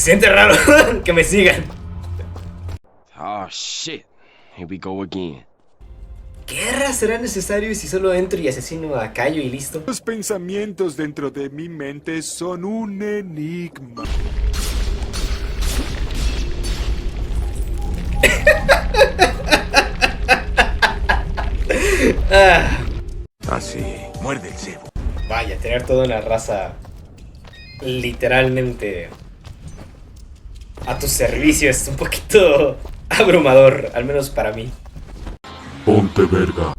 siente raro que me sigan. Oh shit. Here we go again. ¿Qué guerra será necesario si solo entro y asesino a Cayo y listo? Los pensamientos dentro de mi mente son un enigma. Así, muerde el cebo. Vaya, tener toda una raza literalmente a tu servicio es un poquito abrumador, al menos para mí. Ponte verga.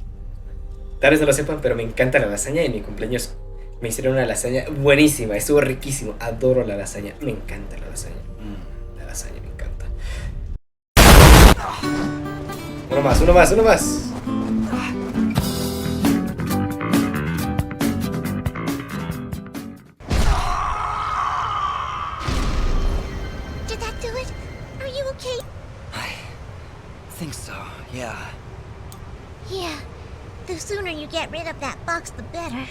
Tal vez no lo sepan, pero me encanta la lasaña y en mi cumpleaños me hicieron una lasaña buenísima, estuvo riquísimo, adoro la lasaña, me encanta la lasaña. La lasaña me encanta. Uno más, uno más, uno más. Did that do it? Are you okay? I think so, yeah. Yeah. The sooner you get rid of that box, the better.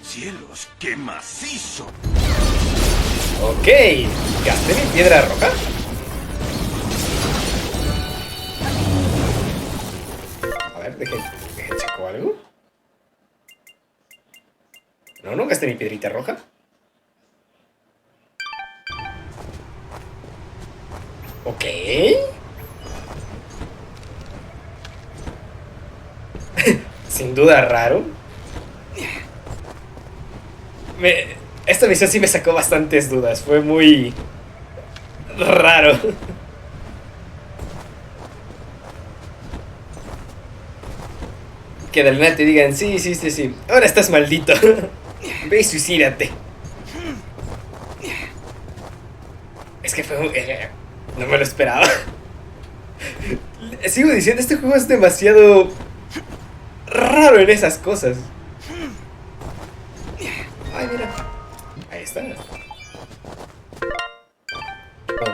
¡Cielos, qué macizo! Ok, gasté mi piedra roja. A ver, deje checo algo. No gasté mi piedrita roja. Ok. Sin duda raro. Esta misión sí me sacó bastantes dudas. Fue muy raro. Que de la nada te digan, sí. Ahora estás maldito. Ve y suicídate. Es que fue... no me lo esperaba. Sigo diciendo, este juego es demasiado raro en esas cosas. Ay, mira. Ahí está. ¿Una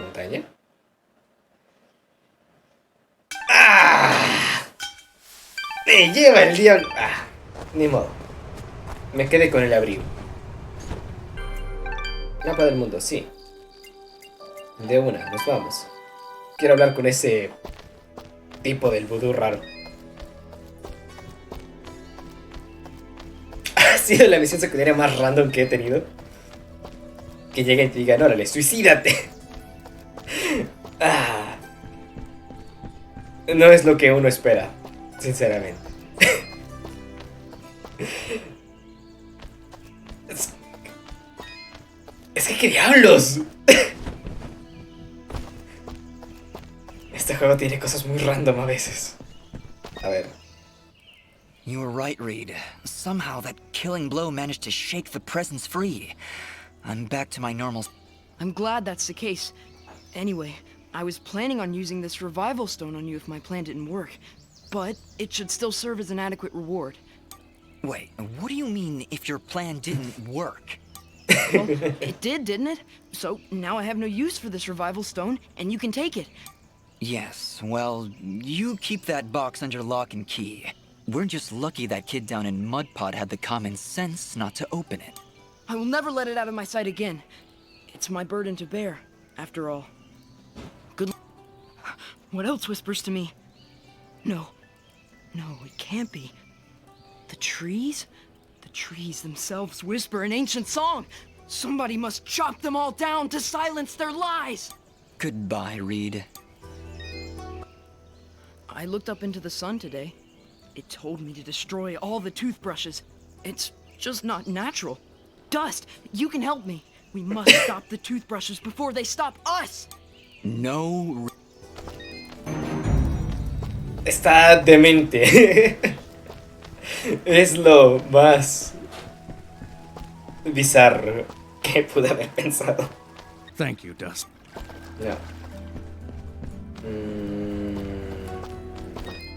montaña? ¡Ah! ¡Me lleva el diablo! ¡Ah! Ni modo. Me quedé con el abrigo. Mapa del mundo, sí. De una, nos vamos. Quiero hablar con ese tipo del vudú raro. Ha sido la misión secundaria más random que he tenido. Que lleguen y te digan, órale, suicídate. No es lo que uno espera, sinceramente. Es que, ¿qué diablos? Este juego tiene cosas muy random a veces. A ver. You were right, Reed. Somehow that killing blow managed to shake the presence free. I'm back to my normal... I'm glad that's the case. Anyway, I was planning on using this revival stone on you if my plan didn't work. But it should still serve as an adequate reward. Wait, what do you mean if your plan didn't work? Well, it did, didn't it? So now I have no use for this revival stone, and you can take it. Yes, well, you keep that box under lock and key. We're just lucky that kid down in Mudpot had the common sense not to open it. I will never let it out of my sight again. It's my burden to bear, after all. Good luck. What else whispers to me? No, it can't be. The trees? The trees themselves whisper an ancient song. Somebody must chop them all down to silence their lies. Goodbye, Reed. I looked up into the sun today. It told me to destroy all the toothbrushes. It's just not natural. Dust, you can help me. We must stop the toothbrushes before they stop us. No. Está demente. Es lo más bizarro que pude haber pensado. Thank you, Dust. No.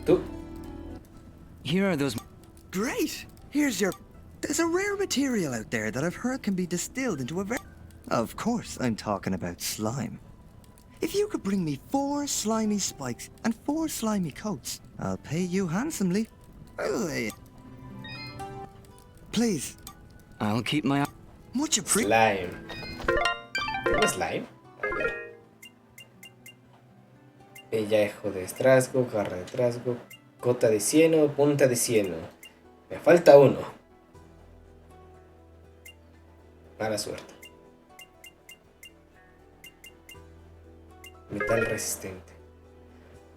¿Tú? Here are those... Great! Here's your... There's a rare material out there that I've heard can be distilled into a very... Of course, I'm talking about slime. If you could bring me 4 slimy spikes and 4 slimy coats, I'll pay you handsomely. Please. I'll keep my... Much appreciated. Slime. ¿Tengo slime? A ver. Pellejo de trasgo, garra de trasgo, cota de cieno, punta de cieno. Me falta uno. Mala suerte. Metal resistente.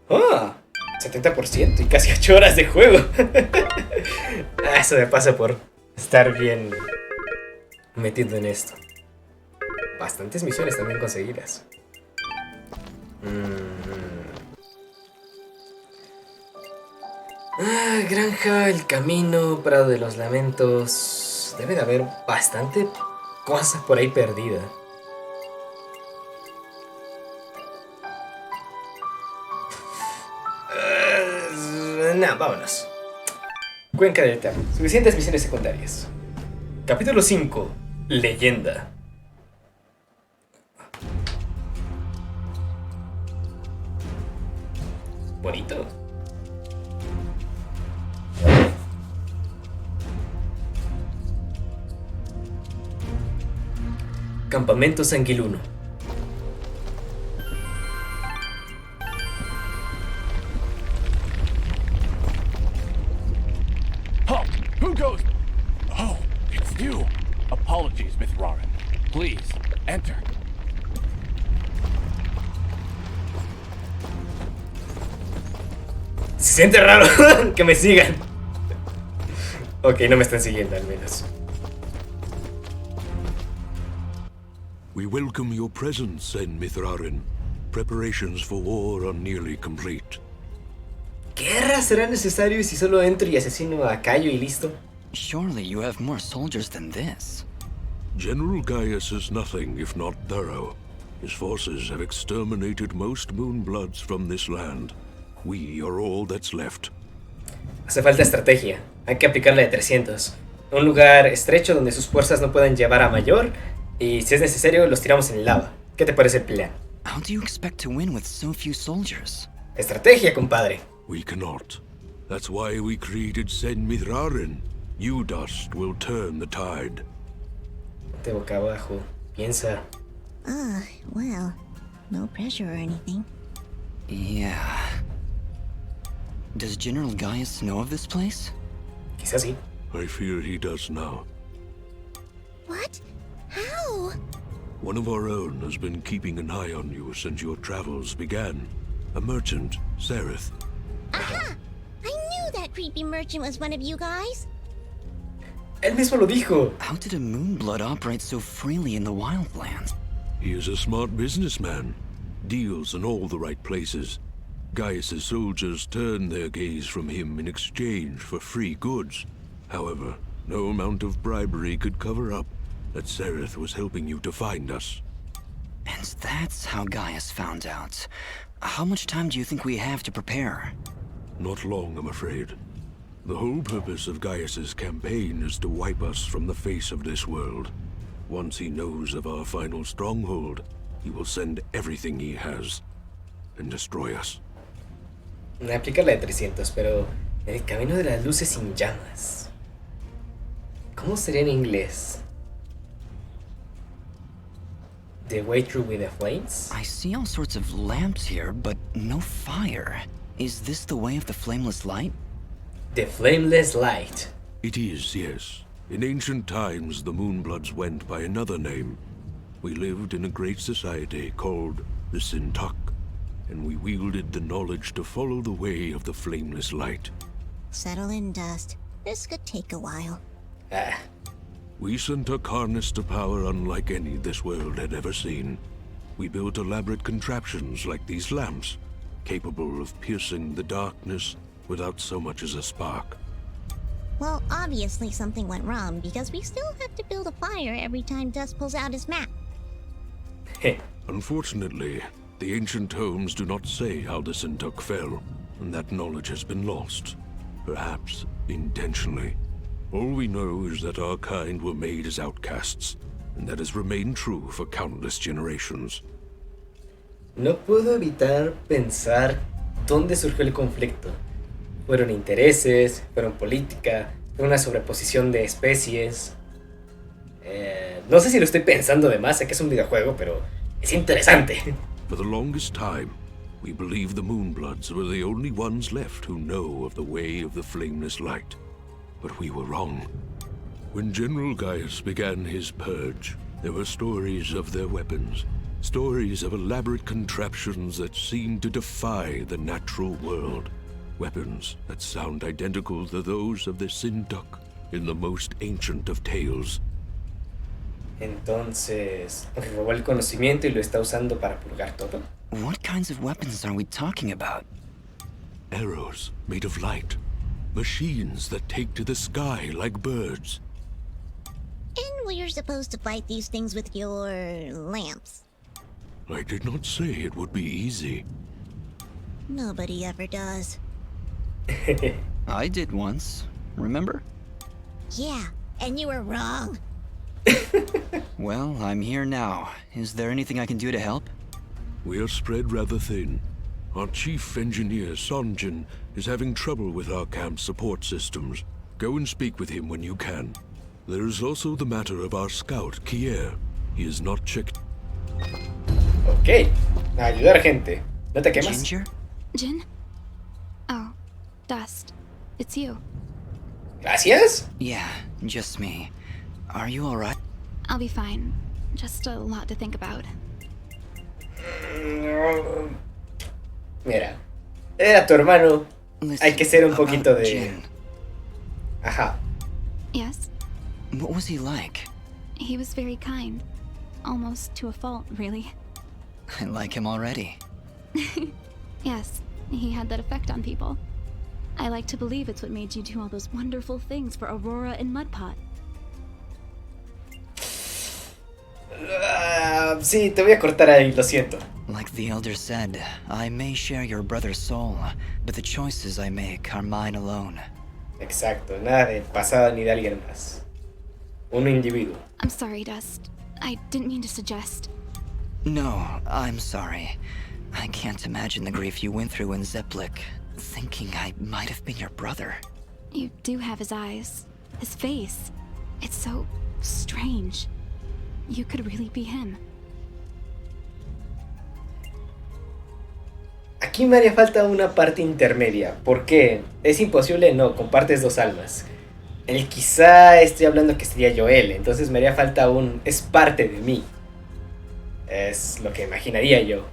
¡Ah! 70% y casi 8 horas de juego. Eso me pasa por estar bien metido en esto. Bastantes misiones también conseguidas. Granja, el camino, Prado de los Lamentos. Debe de haber bastante cosas por ahí perdida. No, vámonos. Cuenca del Termo. Suficientes misiones secundarias. Capítulo 5. Leyenda. Bonito. Campamento Sanguiluno. Halt! Who goes? Oh, it's you. Apologies, Miss Warren. Please, enter. Se siente raro que me sigan. Ok, no me están siguiendo al menos. We welcome your presence, Sen Mithrarin. Preparations for war are nearly complete. ¿Guerra será necesario si solo entro y asesino a Cayo y listo? Surely you have more soldiers than this. General Gaius is nothing if not thorough. His forces have exterminated most Moonbloods from this land. We are all that's left. Hace falta estrategia. Hay que aplicarla de 300. Un lugar estrecho donde sus fuerzas no puedan llevar a mayor. Y si es necesario, los tiramos en lava. ¿Qué te parece el plan? How do you expect to win with so few soldiers? Estrategia, compadre. We cannot. That's why we created Sen Mithrarin. You dust will turn the tide. Ponte boca abajo. Piensa. Well, no pressure or anything. Yeah. Does General Gaius know of this place? Quizás sí. I fear he does now. What? How? One of our own has been keeping an eye on you since your travels began. A merchant, Sereth. Aha! I knew that creepy merchant was one of you guys. Él mismo lo dijo. How did a Moonblood operate so freely in the wildlands? He is a smart businessman. Deals in all the right places. Gaius' soldiers turn their gaze from him in exchange for free goods. However, no amount of bribery could cover up that Sereth was helping you to find us. And that's how Gaius found out. How much time do you think we have to prepare? Not long, I'm afraid. The whole purpose of Gaius' campaign is to wipe us from the face of this world. Once he knows of our final stronghold, he will send everything he has and destroy us. Aplicar la de 300, pero el camino de las luces sin llamas. ¿Cómo sería en inglés? The way through with the flames? I see all sorts of lamps here, but no fire. Is this the way of the flameless light? The flameless light. It is, yes. In ancient times, the Moonbloods went by another name. We lived in a great society called the Sintak, and we wielded the knowledge to follow the way of the flameless light. Settle in, Dust. This could take a while. We Sintak harnessed a power unlike any this world had ever seen. We built elaborate contraptions like these lamps, capable of piercing the darkness without so much as a spark. Well, obviously something went wrong because we still have to build a fire every time Dust pulls out his map. Unfortunately, the ancient tomes do not say how the Sintak fell, and that knowledge has been lost. Perhaps intentionally. All we know is that our kind were made as outcasts, and that has remained true for countless generations. No puedo evitar pensar dónde surgió el conflicto. Fueron intereses, fueron política, fue una sobreposición de especies. No sé si lo estoy pensando de más, sé que es un videojuego, pero Es interesante. For the longest time, we believed the Moonbloods were the only ones left who know of the way of the flameless light. But we were wrong. When General Gaius began his purge, there were stories of their weapons, stories of elaborate contraptions that seemed to defy the natural world. Weapons that sound identical to those of the Sinduck in the most ancient of tales. Entonces, robó el conocimiento y lo está usando para purgar todo. What kinds of weapons are we talking about? Arrows made of light. Machines that take to the sky like birds. And we're supposed to fight these things with your lamps. I did not say it would be easy. Nobody ever does. I did once, remember? Yeah, and you were wrong. Well, I'm here now. Is there anything I can do to help? We are spread rather thin. Our chief engineer, Sanjin, is having trouble with our camp's support systems. Go and speak with him when you can. There is also the matter of our scout, Kier. He is not checked. Ok, a ayudar gente. ¿No te quemas? Ginger? Jin? Oh, Dust. It's you. Gracias. Yeah, just me. Are you alright? I'll be fine. Just a lot to think about. Mira, era tu hermano. Hay que ser un Listen, poquito about de... Jin. Ajá. Yes? What was he like? He was very kind. Almost to a fault, really. I like him already. Yes, he had that effect on people. I like to believe it's what made you do all those wonderful things for Aurora and Mudpot. Sí, te voy a cortar ahí, lo siento. Like the elder said, I may share your brother's soul, but the choices I make are mine alone. Exacto, nada de pasado ni de alguien más. Un individuo. I'm sorry, Dust. I didn't mean to suggest. No, I'm sorry. I can't imagine the grief you went through in Zeplik, thinking I might have been your brother. You do have his eyes. His face. It's so strange. You could really be him. Aquí me haría falta una parte intermedia. ¿Por qué? ¿Es imposible? No, compartes dos almas. El quizá estoy hablando que sería Joel, entonces me haría falta un... es parte de mí. Es lo que imaginaría yo.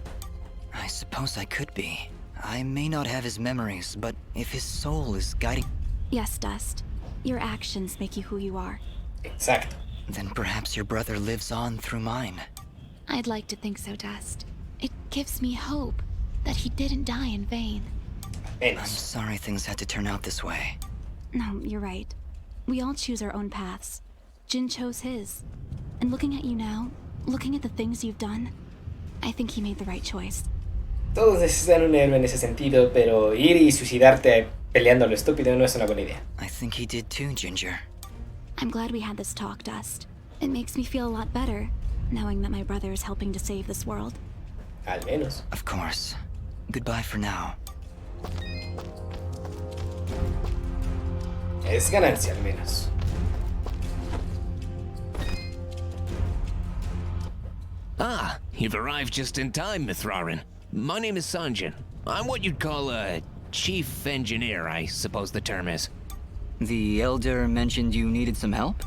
I suppose I could be. I may not have his memories, but if his soul is guiding... Yes, Dust. Your actions make you who you are. Exacto. Then perhaps your brother lives on through mine. I'd like to think so, Dust. It gives me hope that he didn't die in vain. I'm Menos. sorry things had to turn out this way. No, you're right. We all choose our own paths. Jin chose his. And looking at you now, looking at the things you've done, I think he made the right choice. Todos necesitan un héroe en ese sentido, pero ir y suicidarte peleando a lo estúpido no es una buena idea. I think he did too, Ginger. I'm glad we had this talk, Dust. It makes me feel a lot better, knowing that my brother is helping to save this world. Al menos. Of course. Goodbye for now. Es ganancia al menos. Ah, you've arrived just in time, Mithrarin. My name is Sanjin. I'm what you'd call a chief engineer, I suppose the term is. The Elder mentioned you needed some help?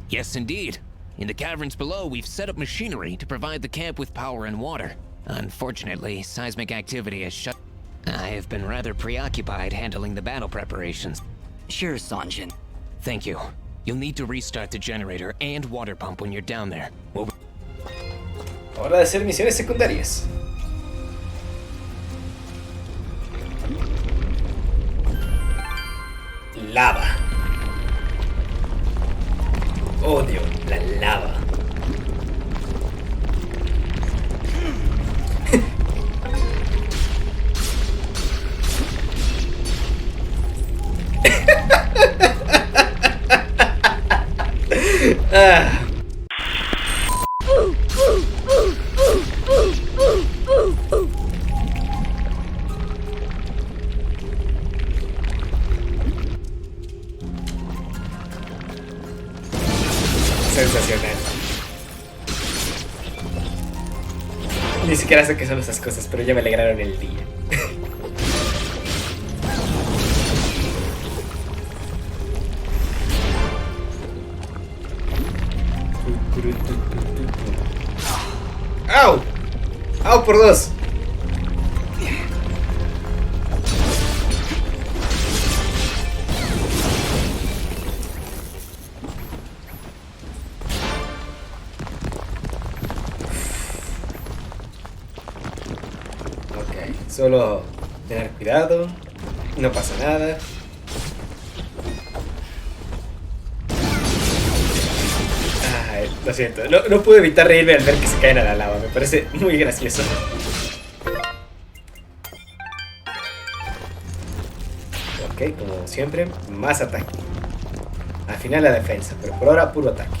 Yes, indeed. In the caverns below, we've set up machinery to provide the camp with power and water. Unfortunately, seismic activity has shut... I have been rather preoccupied handling the battle preparations. Sure, Sanjin. Thank you. You'll need to restart the generator and water pump when you're down there. We'll... Hora de hacer misiones secundarias. Lava. Odio la lava. Ah. Sensacional. Ni siquiera sé qué son esas cosas, pero ya me alegraron el día. ¡Au! ¡Au por dos! Ok, solo tener cuidado, no pasa nada. Lo siento, no pude evitar reírme al ver que se caen a la lava, me parece muy gracioso. Ok, como siempre, más ataque. Al final la defensa, pero por ahora puro ataque.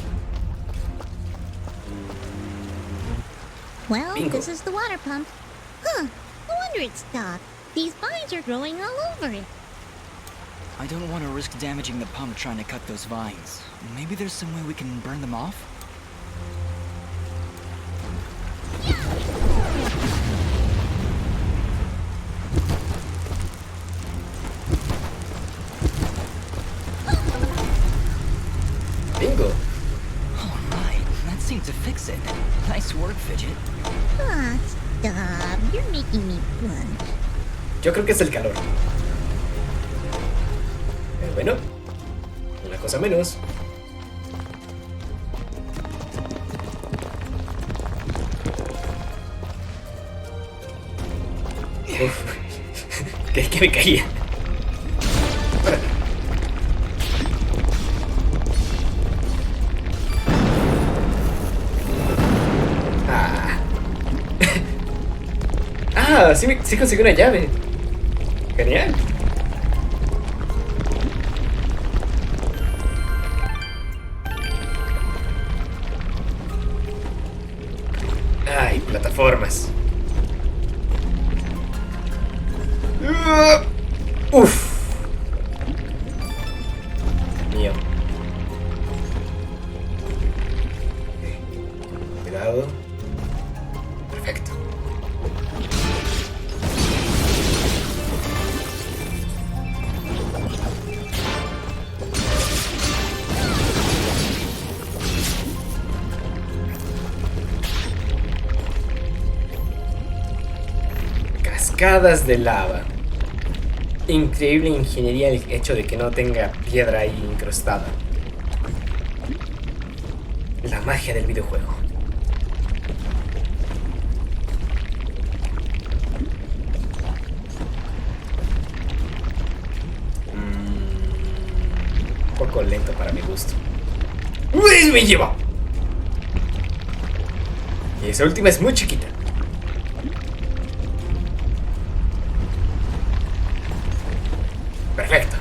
Well, Bingo. this is the water pump. Huh, no wonder it's stopped. These vines are growing all over it. I don't want to risk damaging the pump trying to cut those vines. Maybe there's some way we can burn them off? Bingo. All right, that seemed to fix it. Nice work, Fidget. Ah, stop. You're making me blunt. Yo creo que es el calor. Pero bueno, una cosa menos. Uf, que me caía. Ah, ah, sí conseguí una llave. Genial. Ay, plataformas. Uf. Mío. Cuidado. Perfecto. Cascadas de lava. Increíble ingeniería el hecho de que no tenga piedra ahí incrustada. La magia del videojuego. Un poco lento para mi gusto. ¡Uy! ¡Me lleva! Y esa última es muy chiquita. Perfecto.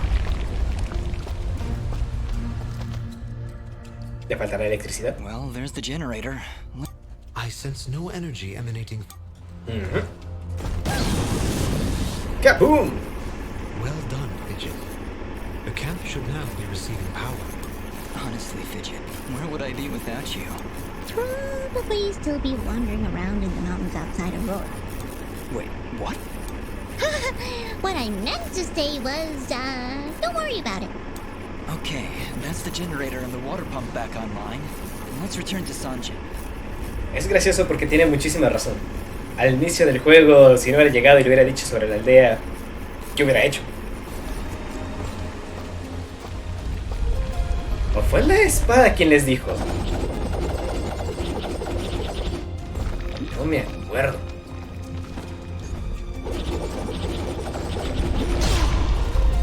¿Le faltará electricidad? Well, there's the generator. I sense no energy emanating. ¡Kaboom! Well done, Fidget. The camp should now be receiving power. Honestly, Fidget, where would I be without you? Probably still be wandering around in the mountains outside of Aurora. Wait, what? What I meant to say was, don't worry about it. Okay, that's the generator and the water pump back online. Let's return to Sanjin. Es gracioso porque tiene muchísima razón. Al inicio del juego, si no hubiera llegado y le hubiera dicho sobre la aldea, ¿qué hubiera hecho? ¿O fue la espada quien les dijo? No me acuerdo.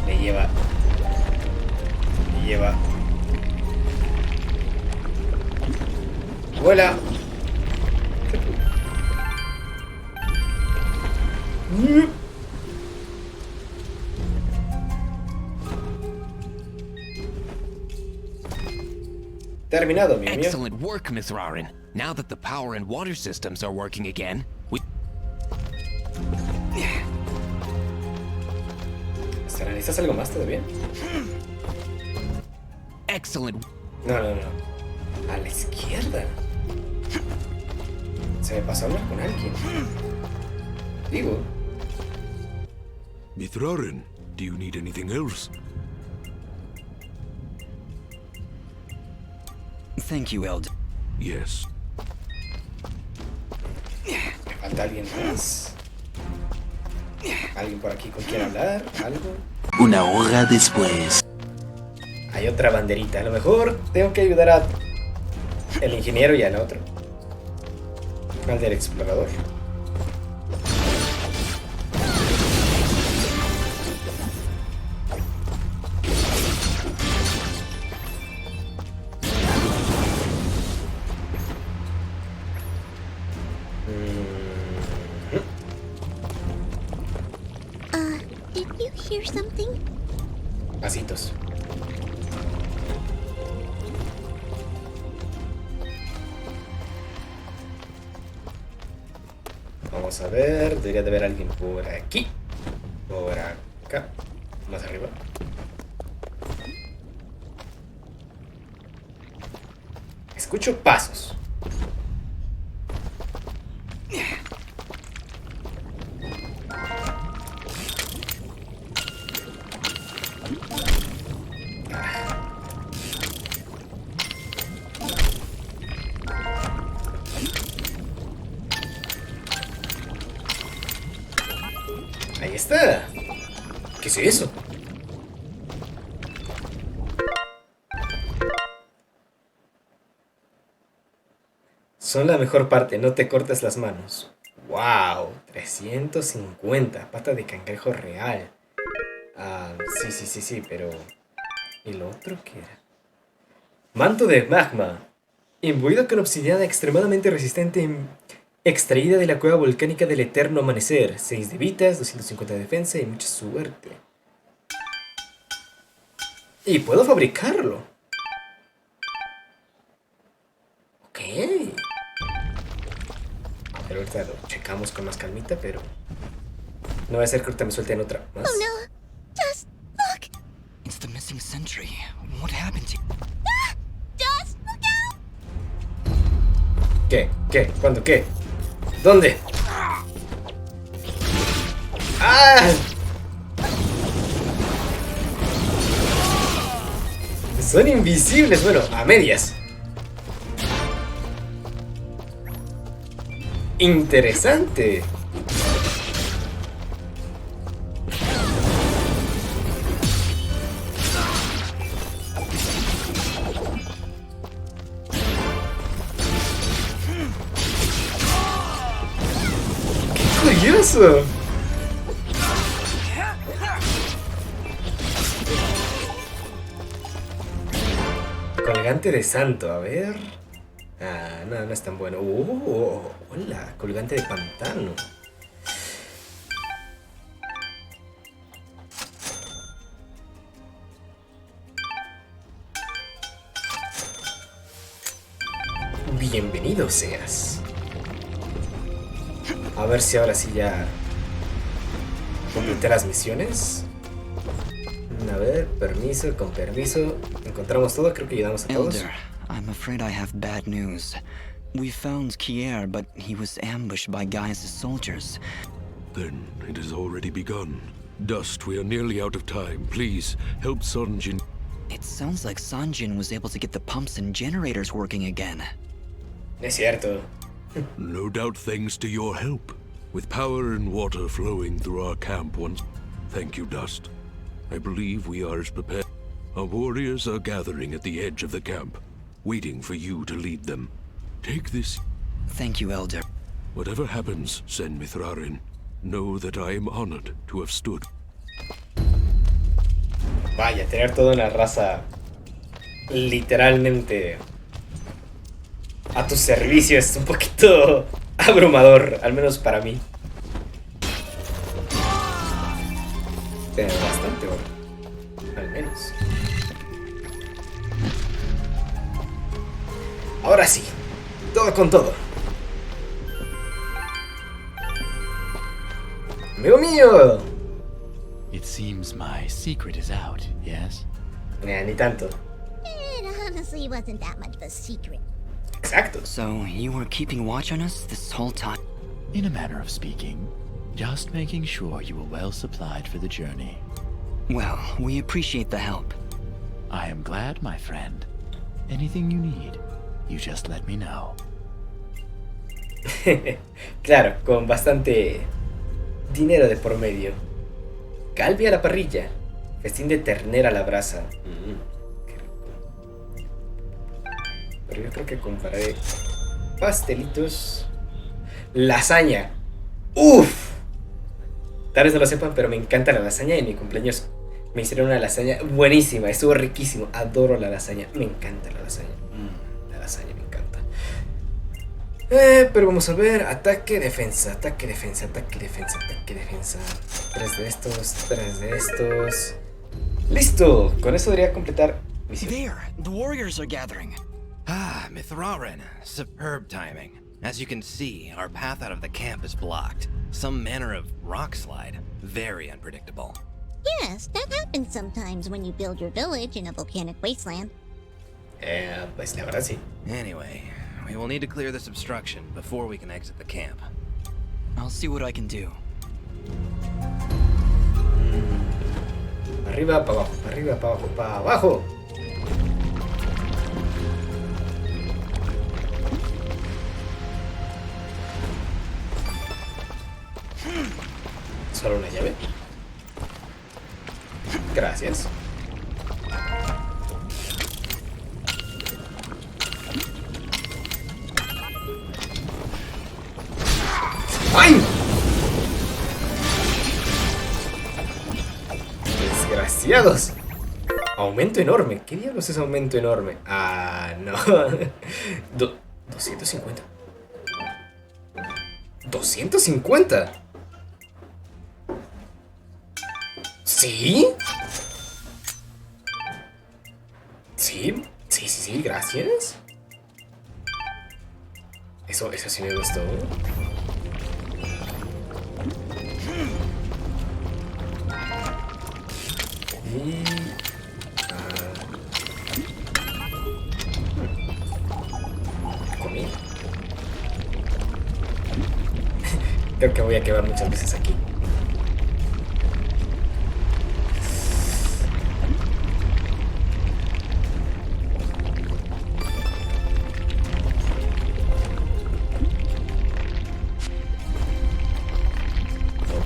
Me lleva. ¡Vuela! Terminado, mi amigo. Excellent work, Miss Rarin. Now that the power and water systems are working again, we... ¿Necesitas algo más todavía? Excellent. No. A la izquierda. Se me pasó a hablar con alguien. Digo. Mithrarin, do you need anything else? Thank you, Elder. Yes. Me falta alguien más. ¿Alguien por aquí con quien hablar? ¿Algo? Una hora después. Hay otra banderita. A lo mejor tengo que ayudar a el ingeniero y al otro. Al del explorador. Did you hear something? Pasitos. Vamos a ver, debería de haber alguien por aquí. Por acá. Más arriba. Escucho pasos. Ahí está. ¿Qué es eso? Son la mejor parte, no te cortes las manos. ¡Wow! 350. Pata de cangrejo real. Ah, sí, pero... ¿y lo otro qué era? Manto de magma. Imbuido con obsidiana extremadamente resistente, extraída de la cueva volcánica del eterno amanecer. 6 de vitas, 250 de defensa y mucha suerte. Y puedo fabricarlo. Ok. Pero ahorita lo checamos con más calmita, pero... no va a ser que ahorita me suelten otra más. Oh no! Just look! It's the missing sentry. What happened to... Just look out! ¿Qué? ¿Qué? ¿Cuándo? ¿Qué? ¿Dónde? ¡Ah! Son invisibles, bueno, a medias. Interesante. ¡Qué curioso! Colgante de santo, a ver. Ah, no, no es tan bueno. Hola, colgante de pantano. Bienvenido seas. A ver si ahora sí ya completé las misiones. A ver, permiso, con permiso. Encontramos todo, creo que ayudamos a todos. Elder, I'm afraid I have bad news. We found Kier, but he was ambushed by Gaius' soldiers. Then it has already begun. Dust, we are nearly out of time. Please, help Sonjin. It sounds like Sanjin was able to get the pumps and generators working again. Es cierto. No doubt thanks to your help. With power and water flowing through our camp once. Thank you, Dust. I believe we are as prepared. Our warriors are gathering at the edge of the camp, waiting for you to lead them. Take this. Thank you, Elder. Whatever happens, Sen Mithrarin, know that I am honored to have stood. Vaya, tener toda una raza literalmente a tu servicio es un poquito abrumador, al menos para mí. Pero bastante oro, al menos. Ahora sí, todo con todo. ¡Amigo mío! It seems my secret is out, yes? Ni tanto. It honestly wasn't that much of a secret. Exacto. So, you were keeping watch on us this whole time? In a manner of speaking, just making sure you were well supplied for the journey. Well, we appreciate the help. I am glad, my friend. Anything you need, you just let me know. Claro, con bastante dinero de por medio. Calvi a la parrilla. Festín de ternera a la brasa. Qué rico. Pero yo creo que compraré pastelitos. Lasaña. ¡Uf! Tal vez no lo sepan, pero me encanta la lasaña. En mi cumpleaños me hicieron una lasaña buenísima. Estuvo riquísimo. Adoro la lasaña. Me encanta la lasaña. La lasaña me encanta. Pero vamos a ver. Ataque, defensa. Ataque, defensa. Ataque, defensa. Ataque, defensa. 3 de estos. 3 de estos. ¡Listo! Con eso debería completar misión. There, the warriors are gathering. Ah, Mithrarin. Superb timing. As you can see, our path out of the camp is blocked. Some manner of rock slide. Very unpredictable. Yes, that happens sometimes when you build your village in a volcanic wasteland. Pues la verdad sí. Anyway, we will need to clear this obstruction before we can exit the camp. I'll see what I can do. Arriba, para abajo, para arriba, para abajo, para abajo. Solo una llave. Gracias. ¡Ay! Desgraciados. Aumento enorme. ¿Qué diablos es aumento enorme? Ah, no. 250. 250. ¿Sí? Sí, sí, gracias. Eso sí me gustó. Y... comida. Creo que voy a quedar muchas veces aquí.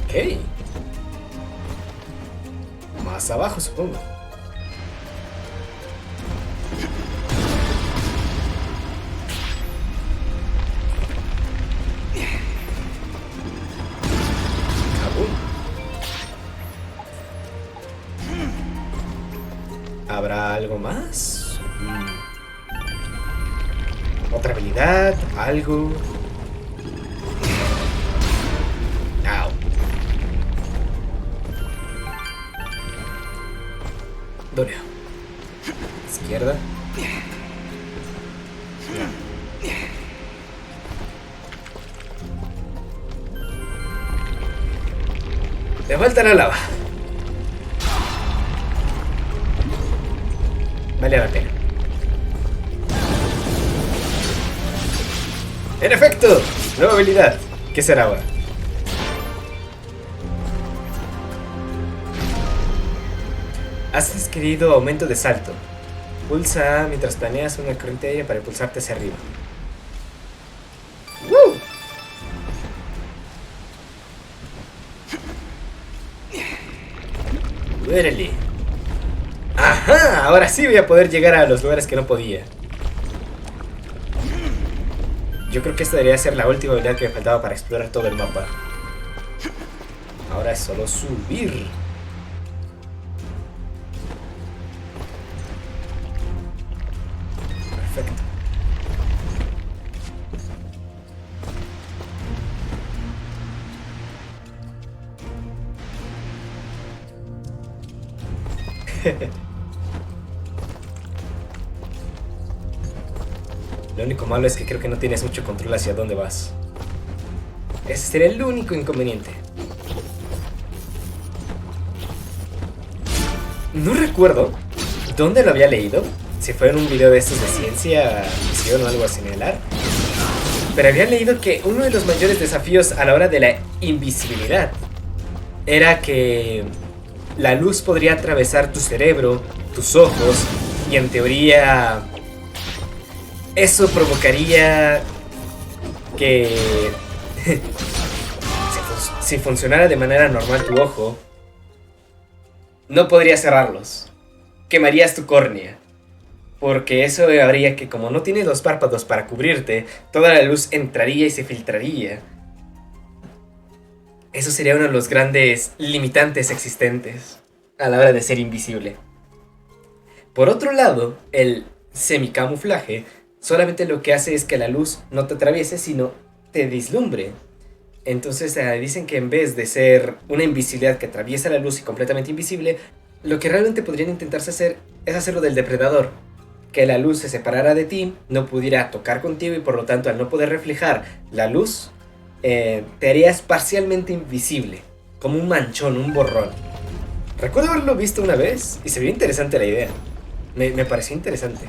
Ok. Más abajo, supongo. ¿Habrá algo más? ¿Otra habilidad? ¿Algo? Au. ¿Dónde? Izquierda. Le falta la lava. Vale la pena. ¡En efecto! Nueva habilidad. ¿Qué será ahora? Has adquirido aumento de salto. Pulsa mientras planeas una corriente aérea para impulsarte hacia arriba. ¡Woo! ¡Duérele! ¡Ajá! Ahora sí voy a poder llegar a los lugares que no podía. Yo creo que esta debería ser la última habilidad que me faltaba para explorar todo el mapa. Ahora es solo subir. Perfecto. Lo único malo es que creo que no tienes mucho control hacia dónde vas. Ese sería el único inconveniente. No recuerdo dónde lo había leído. Si fue en un video de estos de ciencia, mención o algo similar. Pero había leído que uno de los mayores desafíos a la hora de la invisibilidad era que la luz podría atravesar tu cerebro, tus ojos, y en teoría eso provocaría que si funcionara de manera normal tu ojo, no podrías cerrarlos. Quemarías tu córnea. Porque eso habría que, como no tienes los párpados para cubrirte, toda la luz entraría y se filtraría. Eso sería uno de los grandes limitantes existentes a la hora de ser invisible. Por otro lado, el semicamuflaje solamente lo que hace es que la luz no te atraviese, sino te vislumbre. Entonces dicen que en vez de ser una invisibilidad que atraviesa la luz y completamente invisible, lo que realmente podrían intentarse hacer es hacerlo del depredador. Que la luz se separara de ti, no pudiera tocar contigo y por lo tanto al no poder reflejar la luz, te harías parcialmente invisible, como un manchón, un borrón. Recuerdo haberlo visto una vez y se vio interesante la idea. Me pareció interesante.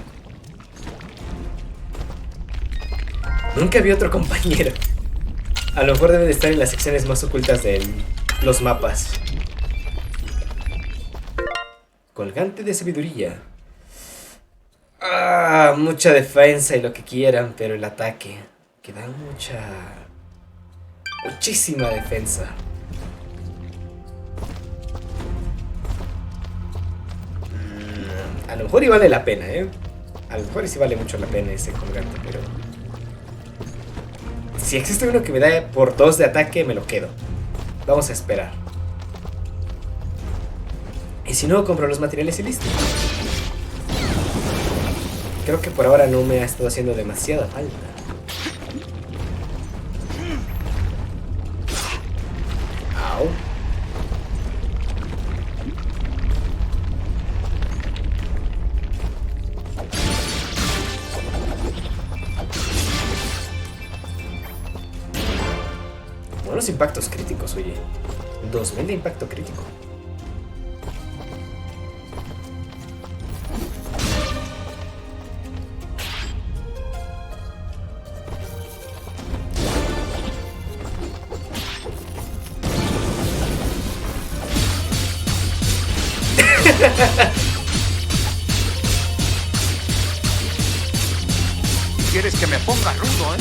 Nunca vi otro compañero. A lo mejor debe de estar en las secciones más ocultas de los mapas. Colgante de sabiduría. Mucha defensa y lo que quieran, pero el ataque que da muchísima defensa. A lo mejor y vale la pena, a lo mejor y sí vale mucho la pena ese colgante, pero si existe uno que me da por 2 de ataque, me lo quedo. Vamos a esperar. Y si no, compro los materiales y listo. Creo que por ahora no me ha estado haciendo demasiada falta. Au. Buenos impactos críticos, oye. 2000 de impacto crítico. ¿Quieres que me ponga rudo,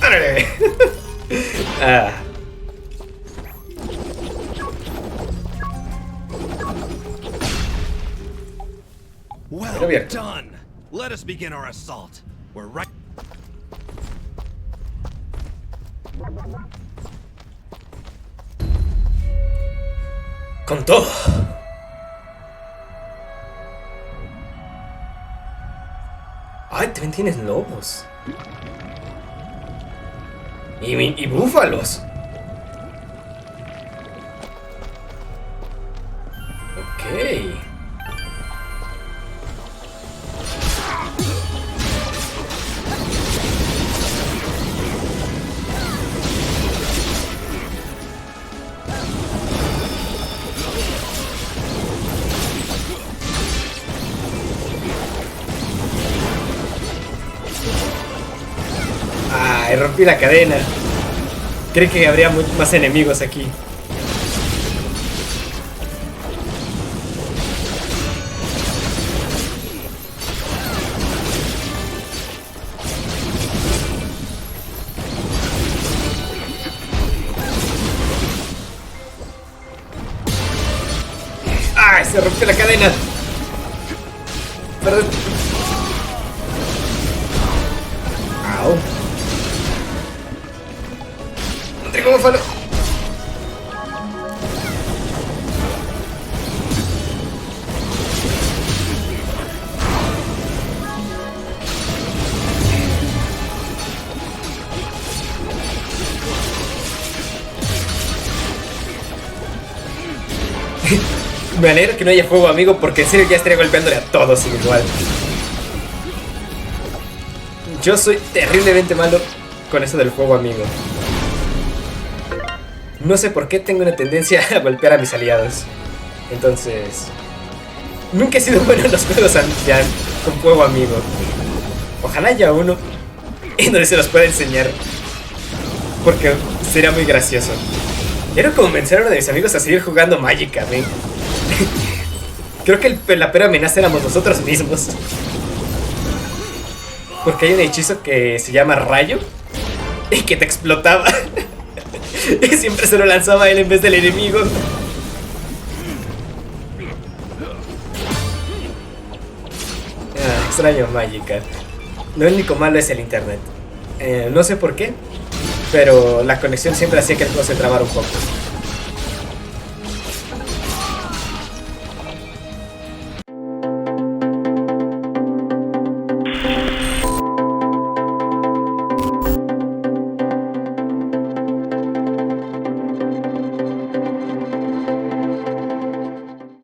¡Árale! Well done. Let us begin our assault. We're right. Con todo. Ay, también tienes lobos. Y búfalos. Ok. Ay, rompí la cadena. Creí que habría más enemigos aquí. ¡Ay! Se rompió la cadena. Perdón. Au. No tengo búfalo. Me alegra que no haya fuego, amigo, porque en serio ya estaría golpeándole a todos igual. Yo soy terriblemente malo con eso del fuego, amigo. No sé por qué tengo una tendencia a golpear a mis aliados. Entonces... Nunca he sido bueno en los juegos ya, con fuego amigo. Ojalá haya uno en donde se los pueda enseñar, porque sería muy gracioso. Quiero convencer a uno de mis amigos a seguir jugando Magic, ¿eh? Creo que la peor amenaza éramos nosotros mismos. Porque hay un hechizo que se llama rayo y que te explotaba. Y siempre se lo lanzaba a él en vez del enemigo. Extraño Magica. Lo único malo es el internet. No sé por qué, pero la conexión siempre hacía que el juego se trabara un poco.